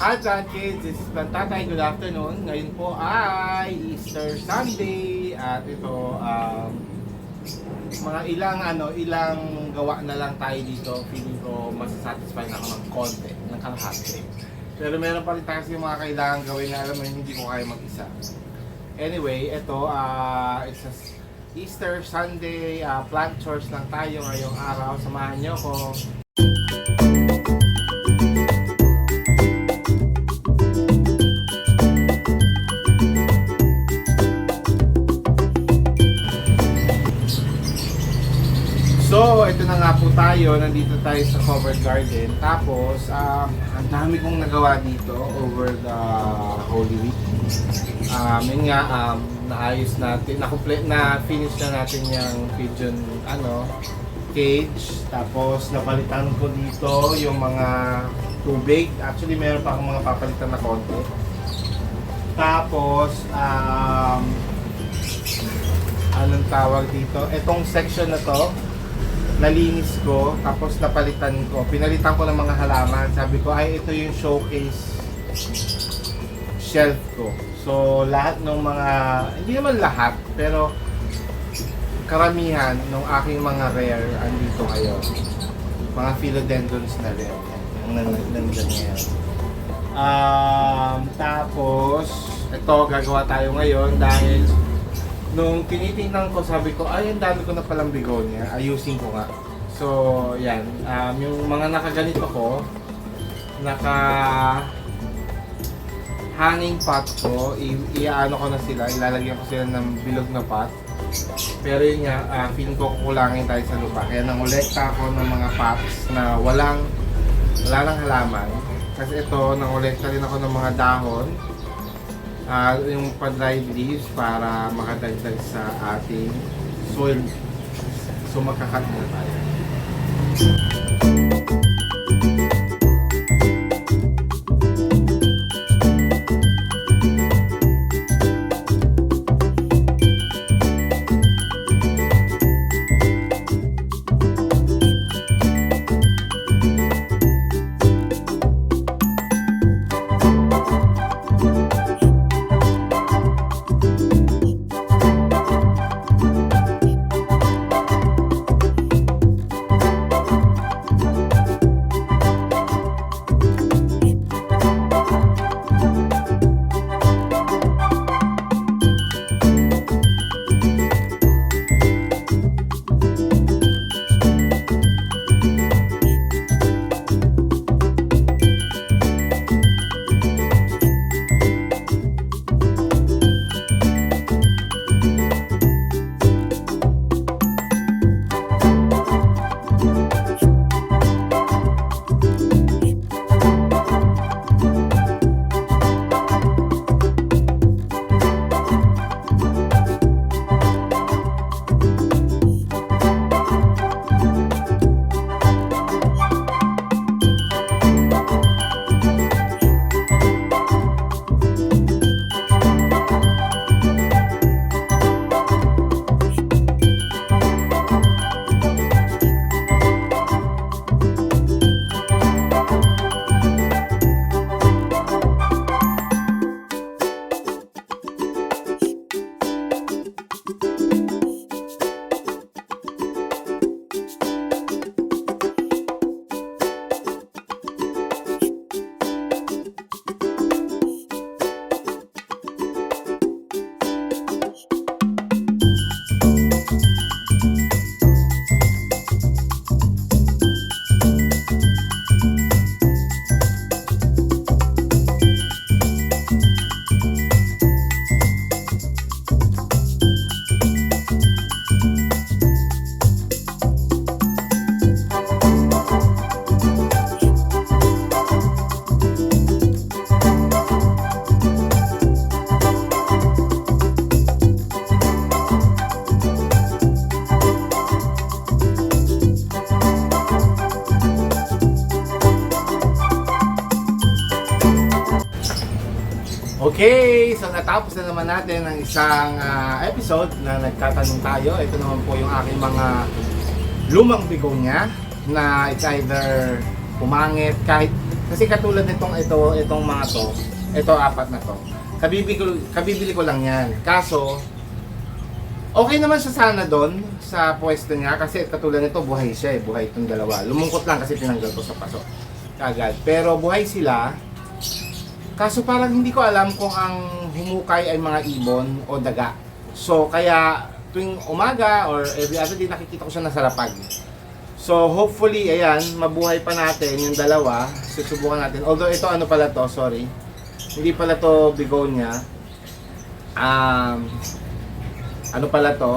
Hi John Kids, this is Plantatay. Good afternoon. Ngayon po ay Easter Sunday at ito mga ilang gawa na lang tayo dito. Feeling ko masasatisfy na ako ng konti, ng kalahati. Pero meron pa rin tayo kasi mga kailangan gawin na alam mo hindi ko kaya mag-isa. Anyway, ito it's a Easter Sunday, plant chores lang tayo ngayong araw. Samahan niyo ko. So, ito na nga po tayo. Nandito tayo sa covered garden. Tapos, ang dami kong nagawa dito over the Holy Week. Yun nga, naayos natin, na-finish na natin yung pigeon, cage. Tapos, napalitan ko dito yung mga tubig. Actually, meron pa akong mga papalitan na konti. Tapos, anong tawag dito? Etong section na to, nalinis ko, tapos pinalitan ko ng mga halaman. Sabi ko, ay ito yung showcase shelf ko. So, lahat ng mga, hindi naman lahat, pero karamihan ng aking mga rare andito ngayon. Mga philodendrons na rare. Ang nandyan ngayon. Tapos, ito gagawa tayo ngayon dahil nung tinitingnan ko, sabi ko, ay, ang dami ko na palang begonia. Ayusin ko nga. So, yan. Yung mga nakaganito ko, hanging pot ko, iaano ko na sila, ilalagyan ko sila ng bilog na pot. Pero yun nga, feeling ko kukulangin tayo sa lupa. Kaya nangolekta ako ng mga pots na wala nang halaman. Kasi ito, nangolekta rin ako ng mga dahon. Yung pa-dried leaves para makadagdag sa ating soil. So magkakat na tayo. Okay, so natapos na naman natin ang isang episode na nagtatanong tayo. Ito naman po yung aking mga lumang begonia na it's either pumangit kahit Kasi katulad itong mga to, ito apat na to. Kabibili ko lang yan. Kaso, okay naman siya sana doon sa pwesto niya kasi katulad nito buhay siya eh, buhay itong dalawa. Lumungkot lang kasi tinanggal ko sa paso kagad. Pero buhay sila. Kaso parang hindi ko alam kung ang humukay ay mga ibon o daga. So kaya tuwing umaga or every other day nakikita ko siya nasa lapag. So hopefully ayan, mabuhay pa natin yung dalawa. Susubukan natin. Although ito ano pala to, sorry. Hindi pala to begonia. Ano pala to?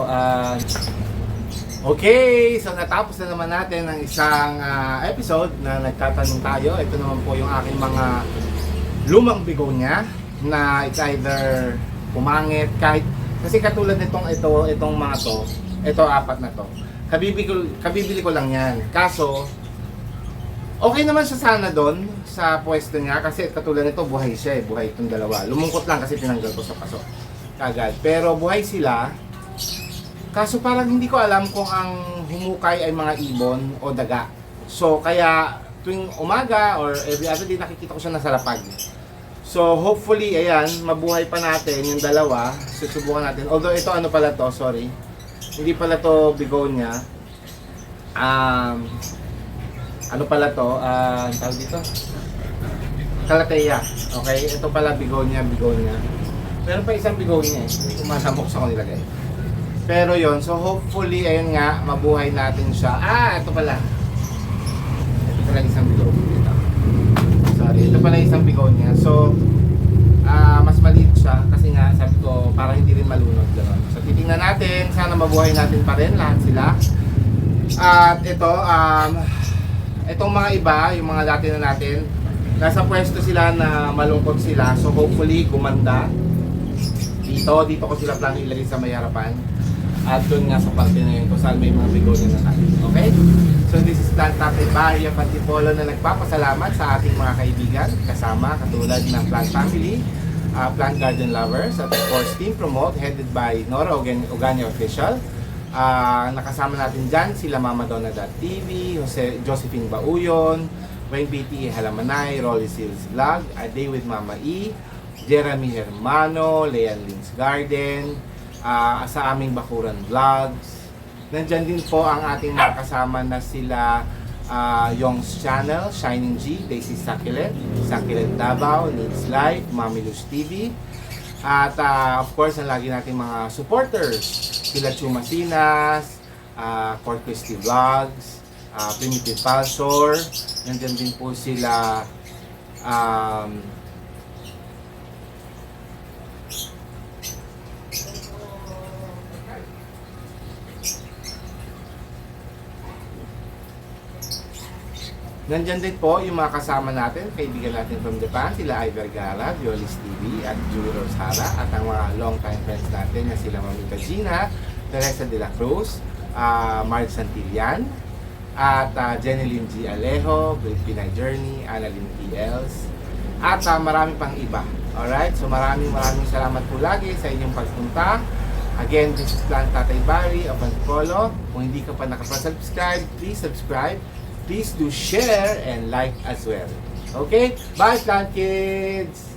Okay, so natapos na naman natin ang isang episode na nagtatanong tayo. Ito naman po yung aking mga lumang begonia na it's either pumangit kahit kasi katulad itong mga to, ito apat na to. Kabibili ko lang yan. Kaso okay naman siya sana doon sa pwesto niya kasi katulad nito buhay siya eh, buhay itong dalawa. Lumungkot lang kasi tinanggal ko sa paso kagad. Pero buhay sila. Kaso parang hindi ko alam kung ang humukay ay mga ibon o daga. So kaya tuwing umaga or every other day nakikita ko siya nasa lapag. So hopefully ayan, mabuhay pa natin yung dalawa. Susubukan natin. Although ito ano pala to, sorry. Hindi pala to begonia. Ano pala to? Tawag dito? Calathea. Okay, ito pala begonia. Meron pa isang begonia eh. Hindi ko masabok sa kung nilagay. Pero yon, so hopefully ayun nga, mabuhay natin siya. Ito pala. Ito pala isang begonia. Sorry, ito pala isang begonia. So, mas maliit siya kasi nga sabi ko para hindi rin malunod. Diba? So titingnan natin, sana mabuhay natin pa rin lahat sila. At ito, itong mga iba, yung mga dati na natin, nasa pwesto sila na malungkot sila. So hopefully gumanda. Dito ko sila plano ilagay sa may harapan. At doon nga sa parte na yun kung saan may mga begonia na natin. Okay? So this is Plant Tatay Barry of Antipolo na nagpapasalamat sa ating mga kaibigan kasama katulad ng Plant Family, Plant Garden Lovers at of course Team Promote headed by Nora Ogania Official. Nakasama natin dyan sila Mama Donna.tv, Josephine Bauyon, Wayne BT Halamanay, Rolly Seals Vlog, A Day with Mama E, Jeremy Hermano, Leon Lynn's Garden, sa aming Bakuran Vlogs. Nandyan din po ang ating mga kasama na sila Yong's Channel, Shining G, Daisy Succulent, Succulent Davao, Needs Life, Mami Luz TV. At of course, ang lagi nating mga supporters, sila Chumasinas, Court Christie Vlogs, Primitive Palsor. Nandyan din po sila nandyan din po yung mga kasama natin, kaibigan natin from Japan, sila Ivy Vergara, Violis TV, at Julie Rosara, at ang mga long-time friends natin na sila Mamita Gina, Teresa de la Cruz, Mark Santillan, at Jenilyn G. Alejo, Great Pinay Journey, Annalyn P. Els, at marami pang iba. Alright, so maraming salamat po lagi sa inyong pagpunta. Again, this is Plant Tatay Barry of Antipolo. Kung hindi ka pa nakapag-subscribe, please subscribe. Please do share and like as well. Okay? Bye, Plant Kids!